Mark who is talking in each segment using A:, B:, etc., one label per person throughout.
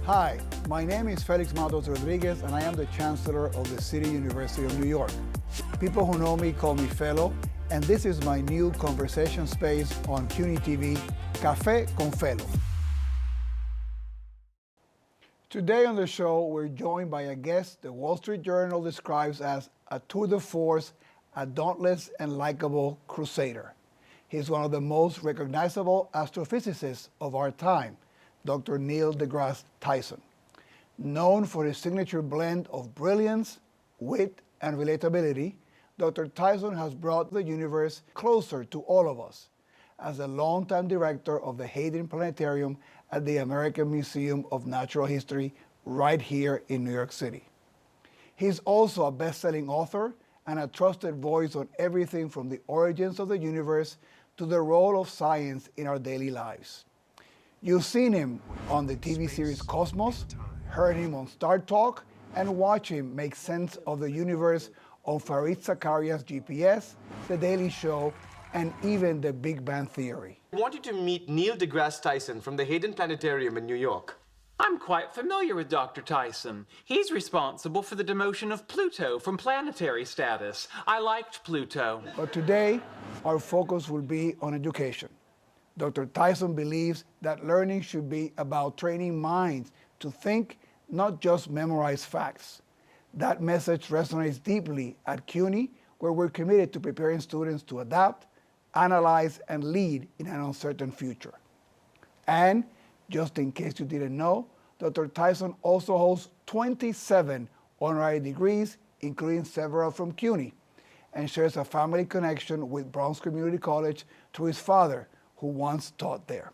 A: Hi, my name is Felix Matos Rodríguez and I am the Chancellor of the City University of New York. People who know me call me Felo, and this is my new conversation space on CUNY TV, Café con Felo. Today on the show, we're joined by a guest the Wall Street Journal describes as a tour de force, a dauntless and likable crusader. He's one of the most recognizable astrophysicists of our time, Dr. Neil deGrasse Tyson. Known for his signature blend of brilliance, wit, and relatability, Dr. Tyson has brought the universe closer to all of us as the longtime director of the Hayden Planetarium at the American Museum of Natural History right here in New York City. He's also a best-selling author and a trusted voice on everything from the origins of the universe to the role of science in our daily lives. You've seen him on the TV series Cosmos, heard him on Star Talk, and watched him make sense of the universe on Fareed Zakaria's GPS, The Daily Show, and even The Big Bang Theory.
B: I want you to meet Neil deGrasse Tyson from the Hayden Planetarium in New York.
C: I'm quite familiar with Dr. Tyson. He's responsible for the demotion of Pluto from planetary status. I liked Pluto.
A: But today, our focus will be on education. Dr. Tyson believes that learning should be about training minds to think, not just memorize facts. That message resonates deeply at CUNY, where we're committed to preparing students to adapt, analyze, and lead in an uncertain future. And, just in case you didn't know, Dr. Tyson also holds 27 honorary degrees, including several from CUNY, and shares a family connection with Bronx Community College through his father, who once taught there.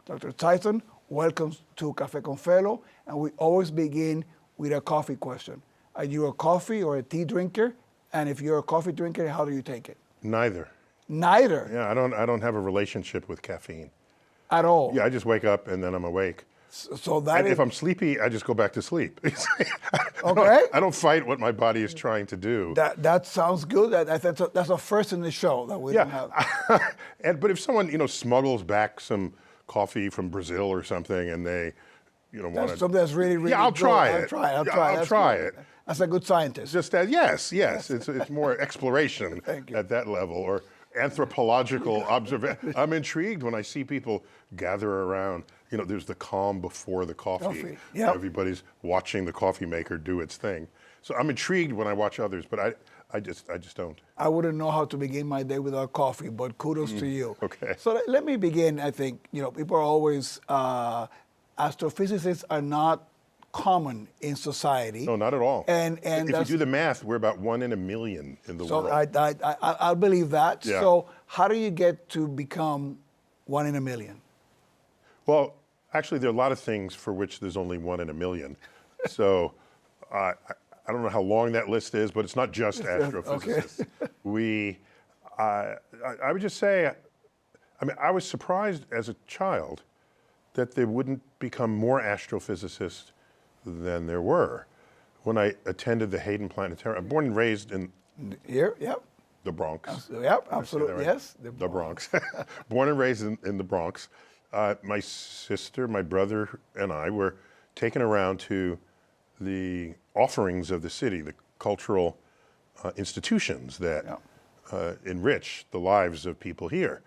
A: Dr. Tyson, welcome to Café con Felo, and we always begin with a coffee question. Are you a coffee or a tea drinker? And if you're a coffee drinker, how do you take it?
D: Neither.
A: Neither?
D: Yeah, I don't have a relationship with caffeine.
A: At all?
D: Yeah, I just wake up and then I'm awake.
A: So that
D: and
A: is...
D: if I'm sleepy, I just go back to sleep.
A: Okay.
D: I don't fight what my body is trying to do.
A: That sounds good. That's a first in the show that we don't have.
D: But if someone, smuggles back some coffee from Brazil or something and they, want to...
A: Something that's really, really
D: Yeah, I'll
A: good.
D: try it.
A: I'll try it. That's a good scientist.
D: Just that, yes. It's more exploration at that level, or anthropological observation. I'm intrigued when I see people gather around. There's the calm before the coffee.
A: Yep.
D: Everybody's watching the coffee maker do its thing. So I'm intrigued when I watch others, but I just don't.
A: I wouldn't know how to begin my day without coffee, but kudos to you.
D: Okay.
A: So let me begin. I think, people are always, astrophysicists are not common in society.
D: No, not at all.
A: And
D: if you do the math, we're about 1 in a million in the world.
A: So I'll believe that.
D: Yeah.
A: So how do you get to become 1 in a million?
D: Well, actually, there are a lot of things for which there's only 1 in a million. So I don't know how long that list is, but it's not just astrophysicists.
A: Okay.
D: I would just say, I was surprised as a child that there wouldn't become more astrophysicists than there were. When I attended the Hayden Planetarium, I'm born and raised in
A: Here, yep.
D: the Bronx.
A: Yep, absolutely,
D: Right?
A: yes.
D: The Bronx. Born and raised in the Bronx. My sister, my brother, and I were taken around to the offerings of the city, the cultural institutions that enrich the lives of people here.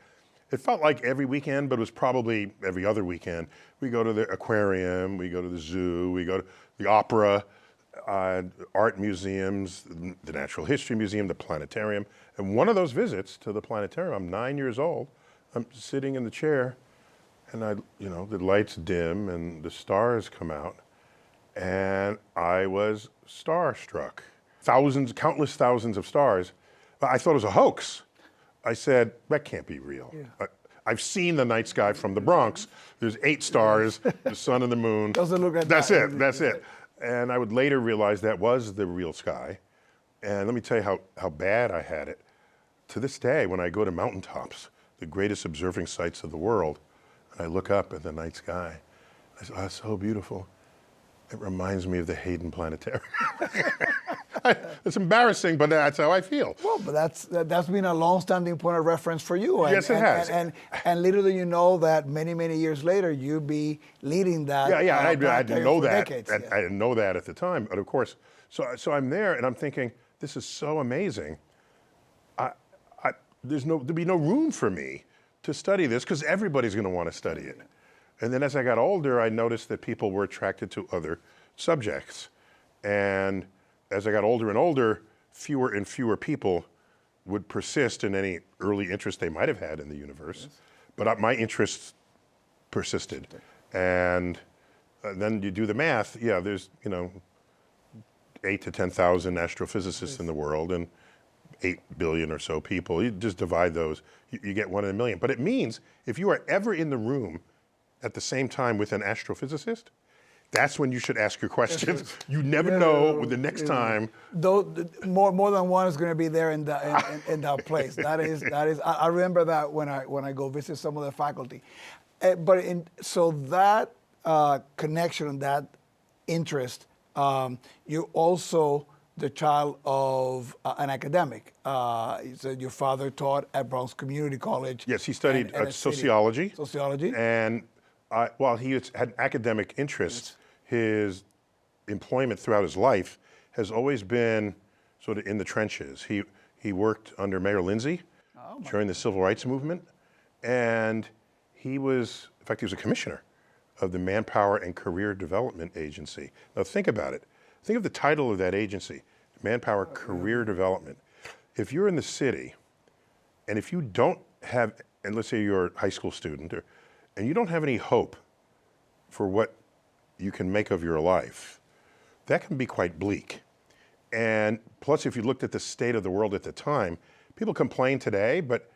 D: It felt like every weekend, but it was probably every other weekend. We go to the aquarium, we go to the zoo, we go to the opera, art museums, the Natural History Museum, the planetarium. And one of those visits to the planetarium, I'm 9 years old, I'm sitting in the chair, and the lights dim and the stars come out, and I was starstruck. Countless thousands of stars. I thought it was a hoax. I said, that can't be real. Yeah. I've seen the night sky from the Bronx. There's 8 stars, the sun and the moon.
A: Doesn't look like
D: That's
A: that.
D: That's it. And I would later realize that was the real sky. And let me tell you how bad I had it. To this day, when I go to mountaintops, the greatest observing sites of the world, and I look up at the night sky, I say, oh, it's so beautiful. It reminds me of the Hayden Planetarium. It's embarrassing, but that's how I feel.
A: Well, but that's been a long-standing point of reference for you. And,
D: Yes, it has.
A: And little do you know that many years later you'll be leading that.
D: Yeah. I didn't know that.
A: Decades,
D: I didn't know that at the time, but of course. So I'm there, and I'm thinking, this is so amazing. There'd be no room for me to study this because everybody's going to want to study it. And then as I got older, I noticed that people were attracted to other subjects. And as I got older and older, fewer and fewer people would persist in any early interest they might have had in the universe. Yes. But my interests persisted. And then you do the math, there's, 8 to 10,000 astrophysicists in the world and 8 billion or so people. You just divide those, you get 1 in a million. But it means if you are ever in the room at the same time with an astrophysicist, that's when you should ask your questions. You never know the next time.
A: Though more than one is going to be there in that place. That is. I remember that when I go visit some of the faculty. So that connection and that interest, you're also the child of an academic. So your father taught at Bronx Community College.
D: Yes, he studied sociology.
A: Sociology.
D: And while he had academic interests, his employment throughout his life has always been sort of in the trenches. He worked under Mayor Lindsay during the Civil Rights Movement, and he was a commissioner of the Manpower and Career Development Agency. Now think about it. Think of the title of that agency, Manpower Career Development. If you're in the city, and if you don't have, and let's say you're a high school student, and you don't have any hope for what you can make of your life, that can be quite bleak. And plus, if you looked at the state of the world at the time, people complain today, but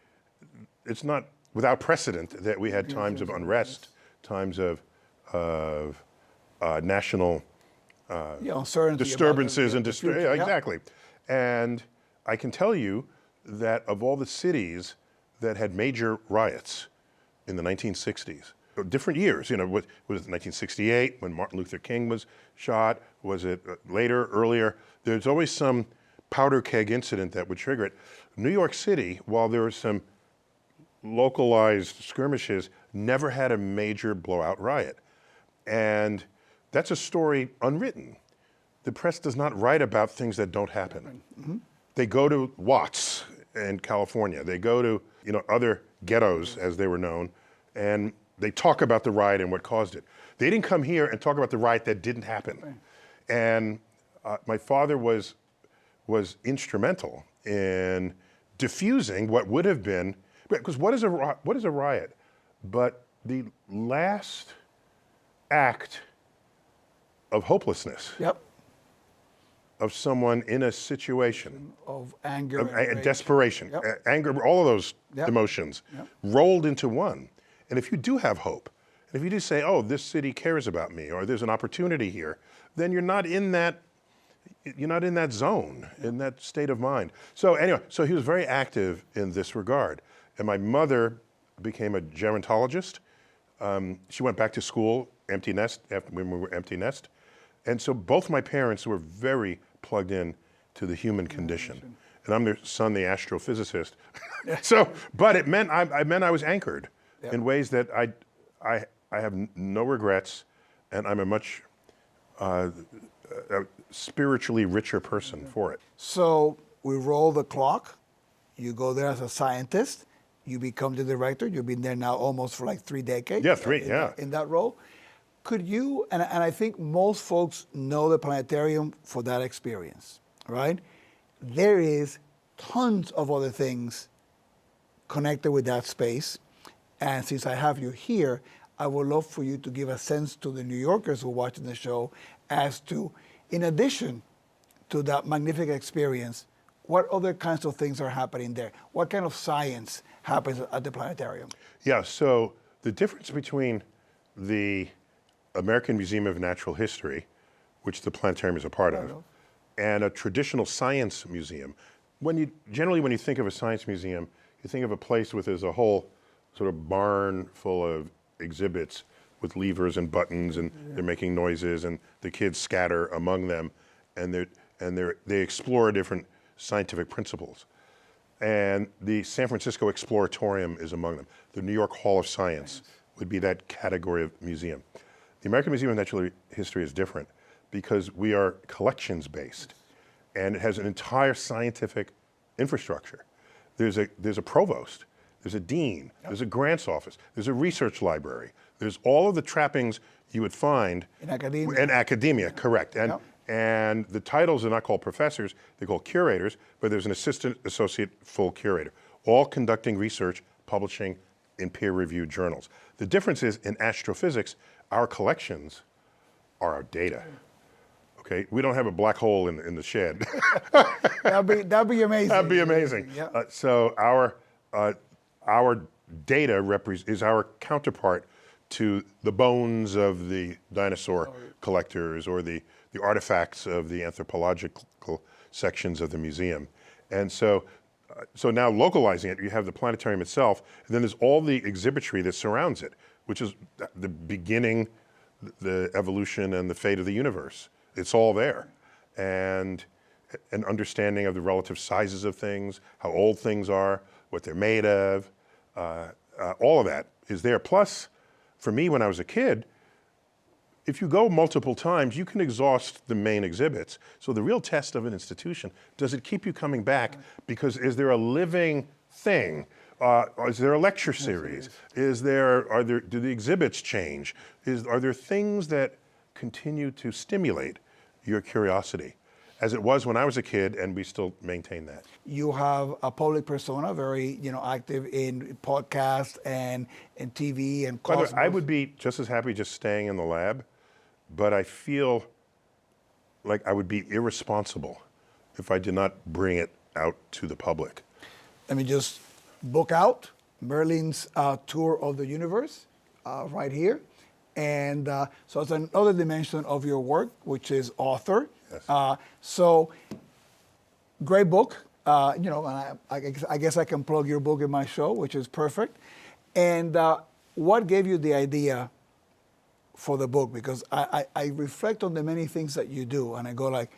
D: it's not without precedent that we had times of unrest, times of national disturbances and exactly. And I can tell you that of all the cities that had major riots in the 1960s, different years, was it 1968 when Martin Luther King was shot? Was it later, earlier? There's always some powder keg incident that would trigger it. New York City, while there were some localized skirmishes, never had a major blowout riot. And that's a story unwritten. The press does not write about things that don't happen. Mm-hmm. They go to Watts in California. They go to other ghettos, as they were known, and they talk about the riot and what caused it. They didn't come here and talk about the riot that didn't happen. Right. And my father was instrumental in diffusing what would have been, because what is a riot? But the last act of hopelessness.
A: Yep.
D: Of someone in a situation
A: of anger,
D: of desperation, anger, all of those emotions rolled into one. And if you do have hope, and if you do say, "Oh, this city cares about me," or "There's an opportunity here," then you're not in that zone, in that state of mind. So anyway, so he was very active in this regard. And my mother became a gerontologist. She went back to school, empty nest, when we were empty nest. And so both my parents were very plugged in to the human condition. And I'm their son, the astrophysicist. But it meant I was anchored in ways that I have no regrets, and I'm a much a spiritually richer person for it.
A: So we roll the clock. You go there as a scientist. You become the director. You've been there now almost for like 3 decades.
D: Yeah,
A: in that role. Could you, and I think most folks know the planetarium for that experience, right? There is tons of other things connected with that space. And since I have you here, I would love for you to give a sense to the New Yorkers who are watching the show as to, in addition to that magnificent experience, what other kinds of things are happening there? What kind of science happens at the planetarium?
D: Yeah, so the difference between the American Museum of Natural History, which the planetarium is a part of, and a traditional science museum. When you think of a science museum, you think of a place with there's a whole sort of barn full of exhibits with levers and buttons, and they're making noises, and the kids scatter among them, and they explore different scientific principles. And the San Francisco Exploratorium is among them. The New York Hall of Science would be that category of museum. The American Museum of Natural History is different because we are collections based, and it has an entire scientific infrastructure. There's a provost, there's a dean, there's a grants office, there's a research library, there's all of the trappings you would find
A: in academia.
D: In academia, correct. And the titles are not called professors, they're called curators, but there's an assistant, associate, full curator, all conducting research, publishing in peer-reviewed journals. The difference is in astrophysics, our collections are our data. Okay, we don't have a black hole in the shed.
A: That'd be amazing.
D: That'd be amazing.
A: Yeah.
D: So our data is our counterpart to the bones of the dinosaur collectors or the artifacts of the anthropological sections of the museum. And so now localizing it, you have the planetarium itself, and then there's all the exhibitry that surrounds it, which is the beginning, the evolution, and the fate of the universe. It's all there. And an understanding of the relative sizes of things, how old things are, what they're made of, all of that is there. Plus, for me, when I was a kid, if you go multiple times, you can exhaust the main exhibits. So the real test of an institution, does it keep you coming back? Because is there a living thing? Is there a lecture series? Do the exhibits change? Are there things that continue to stimulate your curiosity, as it was when I was a kid, and we still maintain that?
A: You have a public persona, very active in podcasts and TV and
D: By the way,
A: Cosmos.
D: I would be just as happy just staying in the lab, but I feel like I would be irresponsible if I did not bring it out to the public.
A: Let me just book out Merlin's tour of the universe right here. And so it's another dimension of your work, which is author.
D: Yes.
A: So great book. And I guess I can plug your book in my show, which is perfect. And what gave you the idea for the book? Because I reflect on the many things that you do, and I go like,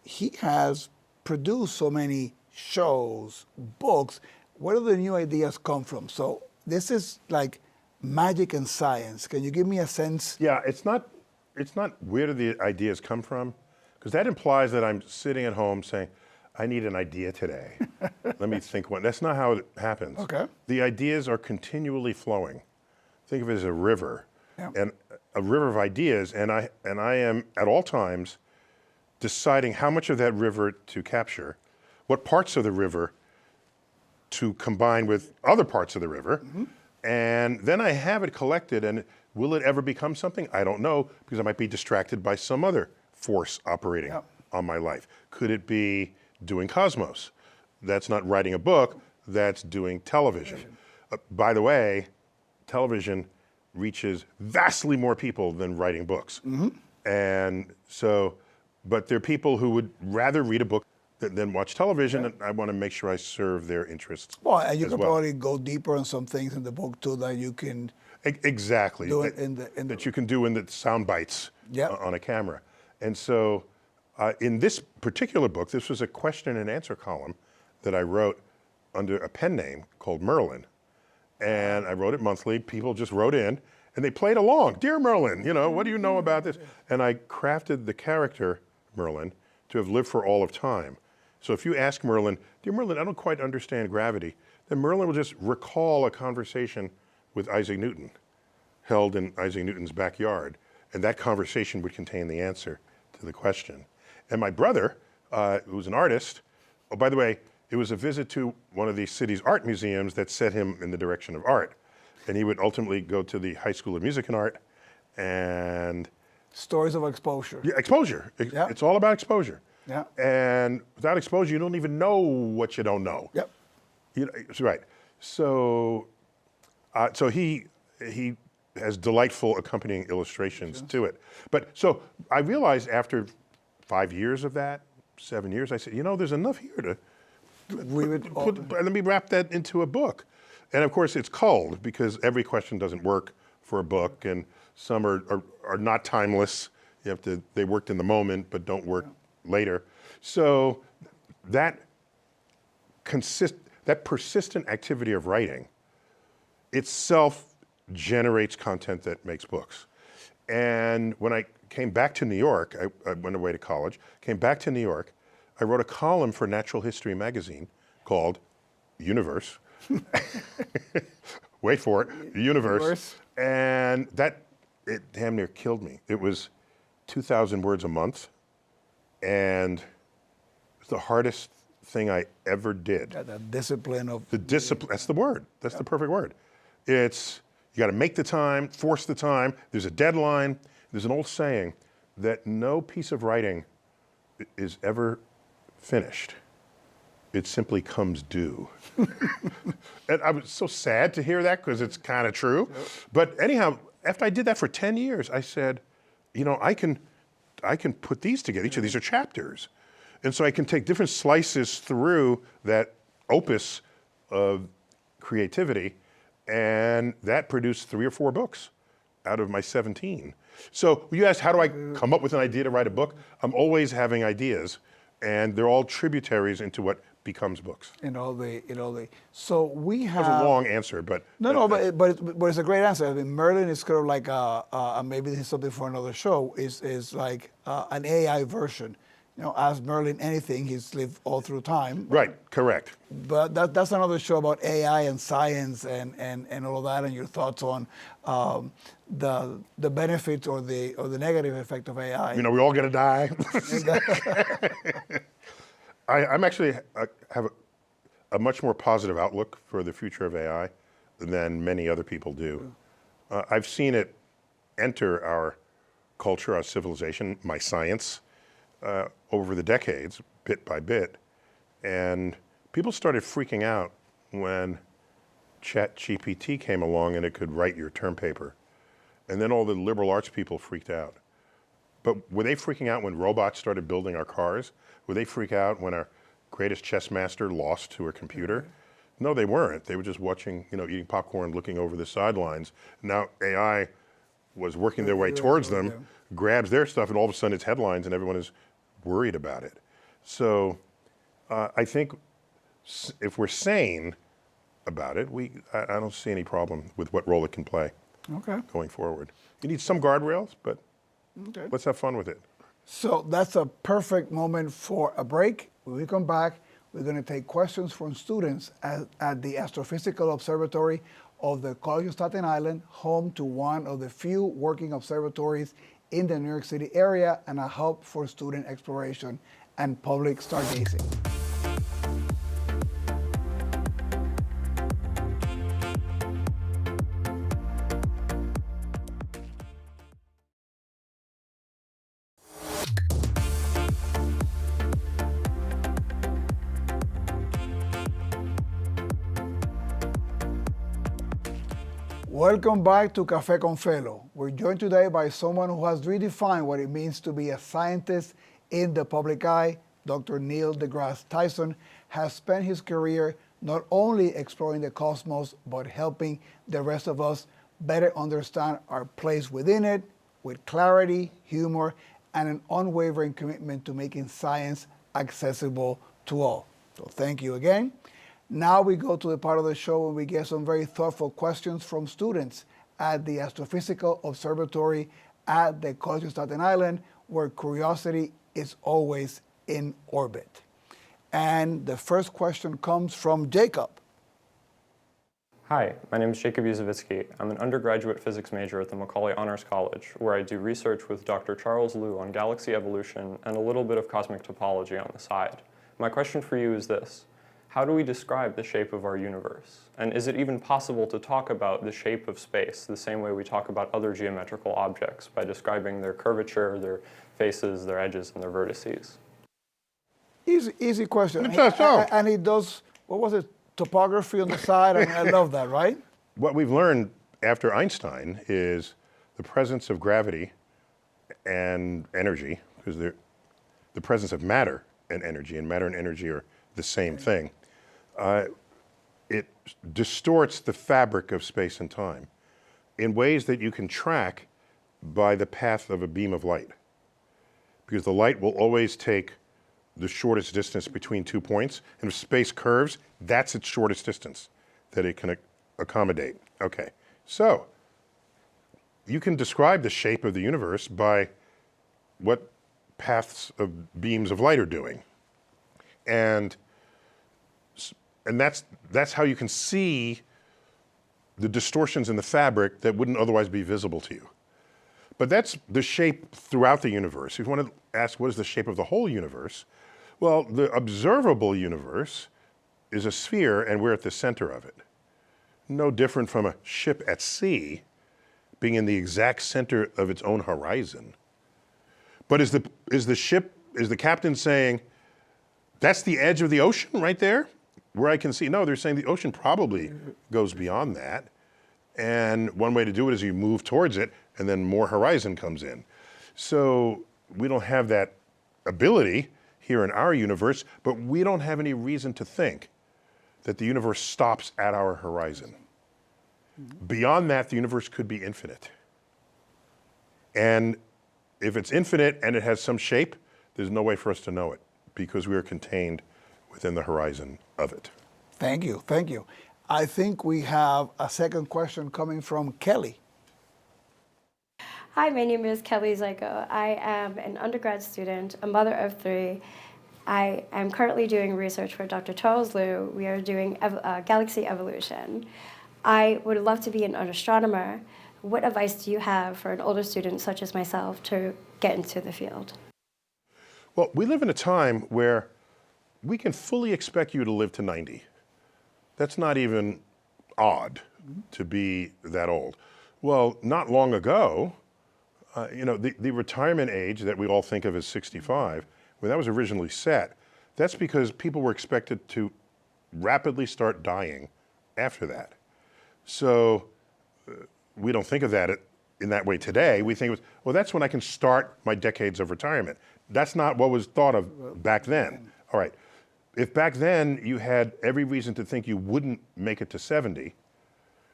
A: he has produced so many shows, books. Where do the new ideas come from? So this is like magic and science. Can you give me a sense?
D: Yeah, it's not where do the ideas come from, because that implies that I'm sitting at home saying, I need an idea today. Let me think one. That's not how it happens.
A: Okay.
D: The ideas are continually flowing. Think of it as a river, and a river of ideas, and I am at all times deciding how much of that river to capture, what parts of the river to combine with other parts of the river, and then I have it collected, and will it ever become something? I don't know, because I might be distracted by some other force operating on my life. Could it be doing Cosmos? That's not writing a book, that's doing television. By the way, television reaches vastly more people than writing books. And so, but there are people who would rather read a book than watch television, and I want to make sure I serve their interests.
A: Well, and you
D: as
A: can
D: well.
A: probably go deeper on some things in the book too that you can
D: Exactly.
A: do it
D: that you can do in the sound bites on a camera. And so in this particular book, this was a question and answer column that I wrote under a pen name called Merlin. And I wrote it monthly. People just wrote in and they played along. Dear Merlin, what do you know about this? And I crafted the character Merlin to have lived for all of time. So if you ask Merlin, Dear Merlin, I don't quite understand gravity, then Merlin will just recall a conversation with Isaac Newton, held in Isaac Newton's backyard. And that conversation would contain the answer to the question. And my brother, who's an artist, oh, by the way, it was a visit to one of the city's art museums that set him in the direction of art. And he would ultimately go to the High School of Music and Art and...
A: Stories of exposure.
D: Yeah, exposure. It's all about exposure.
A: Yeah.
D: And without exposure, you don't even know what you don't know.
A: Yep.
D: That's right. So, so he has delightful accompanying illustrations to it. But so I realized after 5 years of that, 7 years, I said, there's enough here to let me wrap that into a book. And of course, it's culled because every question doesn't work for a book, and some are not timeless. You have to, they worked in the moment, but don't work later. So that persistent activity of writing itself generates content that makes books. And when I came back to New York, I went away to college, came back to New York, I wrote a column for Natural History magazine called Universe. Wait for it, Universe. And it damn near killed me. It was 2,000 words a month, and it's the hardest thing I ever did.
A: Yeah, the discipline of...
D: The discipline, that's the word. That's the perfect word. It's, you got to make the time, force the time. There's a deadline. There's an old saying that no piece of writing is ever finished. It simply comes due. And I was so sad to hear that because it's kind of true. Yep. But anyhow, after I did that for 10 years, I said, you know, I can put these together. Each of these are chapters. And so I can take different slices through that opus of creativity, and that produced 3 or 4 books out of my 17. So you asked, how do I come up with an idea to write a book? I'm always having ideas, and they're all tributaries into what becomes books.
A: So we have...
D: That was a long answer, but...
A: But it's a great answer. I mean, Merlin is kind of like, maybe this is something for another show, is like an AI version. You know, ask Merlin anything, he's lived all through time.
D: Right, correct.
A: But that's another show about AI and science and all of that, and your thoughts on the benefits or the negative effect of AI.
D: You know, we all gonna die. I'm actually have a much more positive outlook for the future of AI than many other people do. I've seen it enter our culture, our civilization, my science, over the decades, bit by bit. And people started freaking out when ChatGPT came along and it could write your term paper. And then all the liberal arts people freaked out. But were they freaking out when robots started building our cars? Would they freak out when our greatest chess master lost to a computer? No, they weren't. They were just watching, you know, eating popcorn, looking over the sidelines. Now AI was working their way towards them, grabs their stuff, and all of a sudden it's headlines and everyone is worried about it. So I think if we're sane about it, I don't see any problem with what role it can play going forward. You need some guardrails, but let's have fun with it.
A: So that's a perfect moment for a break. When we come back, we're going to take questions from students at the Astrophysical Observatory of the College of Staten Island, home to one of the few working observatories in the New York City area and a hub for student exploration and public stargazing. Welcome back to Café con Felo. We're joined today by someone who has redefined what it means to be a scientist in the public eye. Dr. Neil deGrasse Tyson has spent his career not only exploring the cosmos, but helping the rest of us better understand our place within it with clarity, humor, and an unwavering commitment to making science accessible to all. So thank you again. Now we go to the part of the show when we get some very thoughtful questions from students at the Astrophysical Observatory at the College of Staten Island, where curiosity is always in orbit. And the first question comes from Jacob.
E: Hi, my name is Jacob Yuzovitsky. I'm an undergraduate physics major at the Macaulay Honors College, where I do research with Dr. Charles Liu on galaxy evolution and a little bit of cosmic topology on the side. My question for you is this: how do we describe the shape of our universe? And is it even possible to talk about the shape of space the same way we talk about other geometrical objects, by describing their curvature, their faces, their edges, and their vertices?
A: Easy question. And he does, what was it, topography on the side? I mean, I love that, right?
D: What we've learned after Einstein is the presence of gravity and energy, because the presence of matter and energy are the same thing. It distorts the fabric of space and time. in ways that you can track by the path of a beam of light. Because the light will always take the shortest distance between 2 points, and if space curves, that's its shortest distance that it can accommodate. Okay, so you can describe the shape of the universe by what paths of beams of light are doing. And that's how you can see the distortions in the fabric that wouldn't otherwise be visible to you. But that's the shape throughout the universe. If you want to ask what is the shape of the whole universe, well, the observable universe is a sphere and we're at the center of it. No different from a ship at sea being in the exact center of its own horizon. But is the captain saying, that's the edge of the ocean right there, where I can see? No, they're saying the ocean probably goes beyond that. And one way to do it is you move towards it and then more horizon comes in. So we don't have that ability here in our universe, but we don't have any reason to think that the universe stops at our horizon. Beyond that, the universe could be infinite. And if it's infinite and it has some shape, there's no way for us to know it because we are contained within the horizon of it.
A: Thank you, thank you. I think we have a second question coming from Kelly.
F: Hi, my name is Kelly Zyko. I am an undergrad student, a mother of 3. I am currently doing research for Dr. Charles Liu. We are doing galaxy evolution. I would love to be an astronomer. What advice do you have for an older student such as myself to get into the field?
D: Well, we live in a time where we can fully expect you to live to 90. That's not even odd to be that old. Well, not long ago, the retirement age that we all think of as 65, when that was originally set, that's because people were expected to rapidly start dying after that. So we don't think of that in that way today. We think, well, that's when I can start my decades of retirement. That's not what was thought of back then. All right, if back then you had every reason to think you wouldn't make it to 70,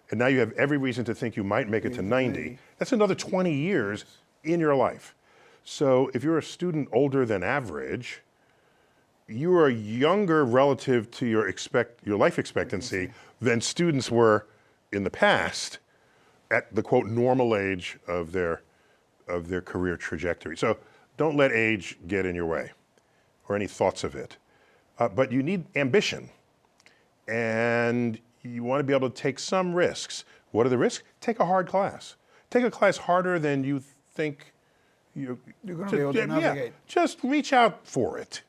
D: and now you have every reason to think you might make it to 90, that's another 20 years in your life. So if you're a student older than average, you are younger relative to your life expectancy than students were in the past at the quote normal age of their career trajectory. So don't let age get in your way or any thoughts of it. But you need ambition and you want to be able to take some risks. What are the risks? Take a hard class. Take a class harder than you think you're
A: going to be able to navigate.
D: Yeah, just reach out for it.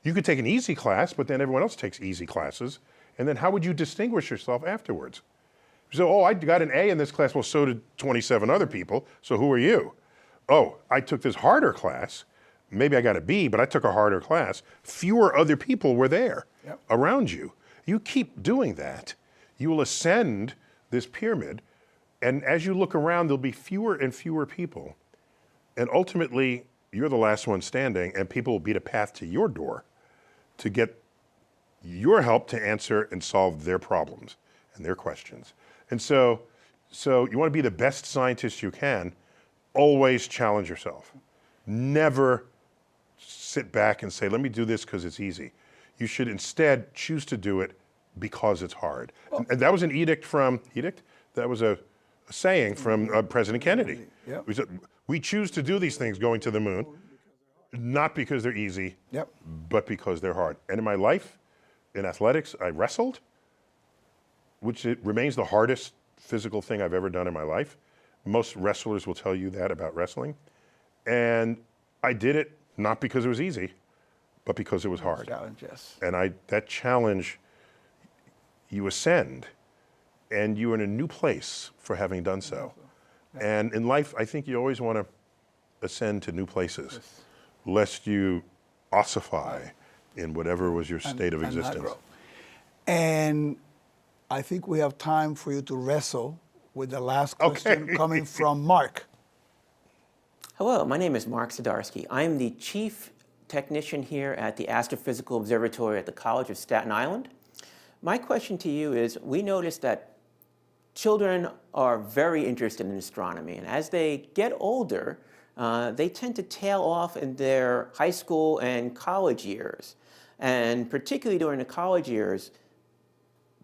D: You could take an easy class, but then everyone else takes easy classes. And then how would you distinguish yourself afterwards? So, oh, I got an A in this class. Well, so did 27 other people. So who are you? Oh, I took this harder class. Maybe I got a B, but I took a harder class. Fewer other people were there around you. You keep doing that, you will ascend this pyramid. And as you look around, there'll be fewer and fewer people. And ultimately, you're the last one standing, and people will beat a path to your door to get your help to answer and solve their problems and their questions. And so you want to be the best scientist you can. Always challenge yourself. Never sit back and say, let me do this because it's easy. You should instead choose to do it because it's hard. And that was an edict? That was a saying from President Kennedy. We said, we choose to do these things, going to the moon, not because they're easy, but because they're hard. And in my life, in athletics, I wrestled, which remains the hardest physical thing I've ever done in my life. Most wrestlers will tell you that about wrestling. And I did it not because it was easy, but because it was hard. And that challenge, you ascend, and you're in a new place for having done so. And in life, I think you always want to ascend to new places, lest you ossify in whatever was your state of existence.
A: And I think we have time for you to wrestle with the last question coming from Mark.
G: Hello, my name is Mark Zadarsky. I am the chief technician here at the Astrophysical Observatory at the College of Staten Island. My question to you is, we noticed that children are very interested in astronomy, and as they get older, they tend to tail off in their high school and college years. And particularly during the college years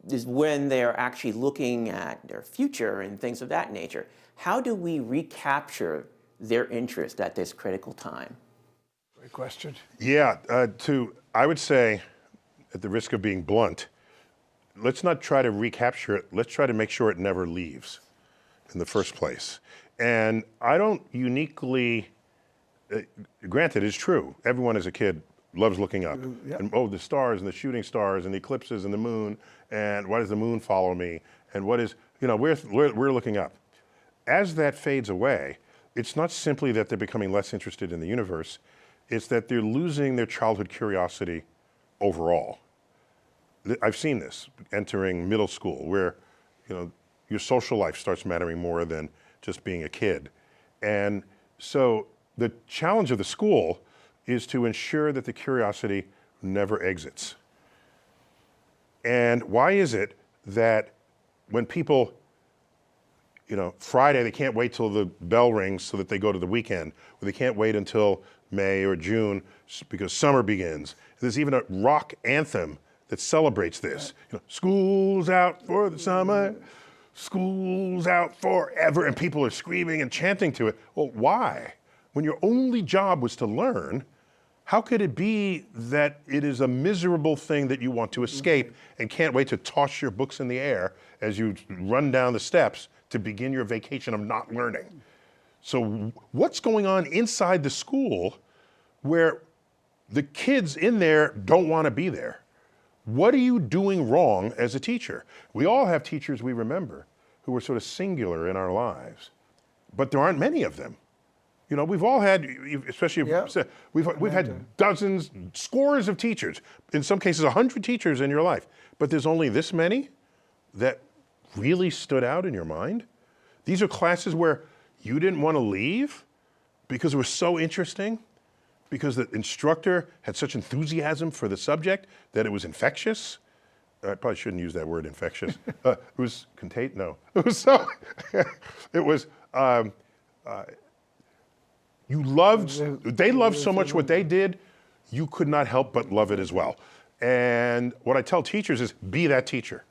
G: is when they're actually looking at their future and things of that nature. How do we recapture their interest at this critical time?
A: Great question.
D: Yeah, I would say, at the risk of being blunt, let's not try to recapture it. Let's try to make sure it never leaves in the first place. And I don't uniquely, granted, it's true. Everyone as a kid loves looking up.
A: Yep.
D: And, oh, the stars and the shooting stars and the eclipses and the moon, and why does the moon follow me? And what is, we're looking up. As that fades away, it's not simply that they're becoming less interested in the universe, it's that they're losing their childhood curiosity overall. I've seen this entering middle school where, your social life starts mattering more than just being a kid. And so the challenge of the school is to ensure that the curiosity never exits. And why is it that when people, Friday, they can't wait till the bell rings so that they go to the weekend, or they can't wait until May or June because summer begins. There's even a rock anthem that celebrates this. School's out for the summer, school's out forever, and people are screaming and chanting to it. Well, why? When your only job was to learn, how could it be that it is a miserable thing that you want to escape and can't wait to toss your books in the air as you run down the steps to begin your vacation of not learning? So what's going on inside the school where the kids in there don't want to be there? What are you doing wrong as a teacher? We all have teachers we remember who were sort of singular in our lives, but there aren't many of them. We've all had, especially, we've had dozens, scores of teachers, in some cases 100 teachers in your life, but there's only this many that really stood out in your mind. These are classes where you didn't want to leave because it was so interesting, because the instructor had such enthusiasm for the subject that it was infectious. I probably shouldn't use that word, infectious. It was contagious. No, it was so. It was. You loved. They loved so much what they did, you could not help but love it as well. And what I tell teachers is, be that teacher.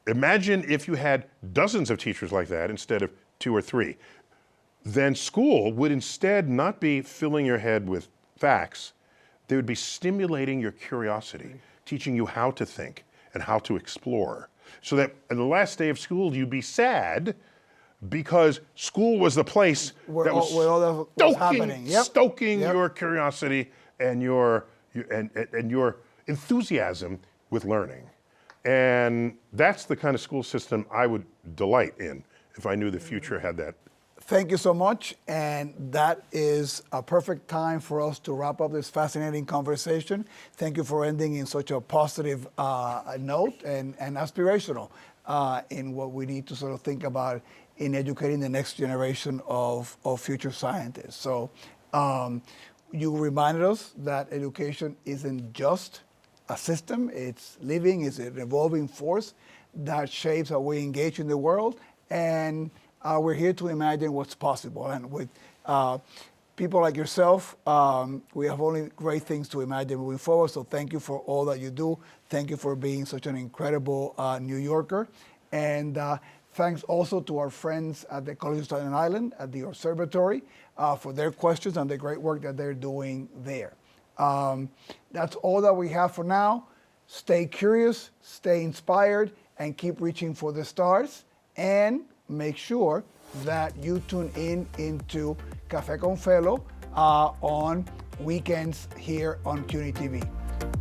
D: Imagine if you had dozens of teachers like that instead of 2 or 3. Then school would instead not be filling your head with facts. They would be stimulating your curiosity, teaching you how to think and how to explore. So that on the last day of school, you'd be sad because school was the place that was stoking your curiosity and your enthusiasm with learning. And that's the kind of school system I would delight in if I knew the future had that.
A: Thank you so much, and that is a perfect time for us to wrap up this fascinating conversation. Thank you for ending in such a positive note and aspirational in what we need to sort of think about in educating the next generation of future scientists. So you reminded us that education isn't just a system, it's living, it's an evolving force that shapes how we engage in the world, and we're here to imagine what's possible. And with people like yourself, we have only great things to imagine moving forward. So thank you for all that you do. Thank you for being such an incredible New Yorker. And thanks also to our friends at the College of Staten Island, at the Observatory, for their questions and the great work that they're doing there. That's all that we have for now. Stay curious, stay inspired, and keep reaching for the stars. And make sure that you tune into Café con Felo on weekends here on CUNY TV.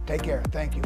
A: Take care. Thank you.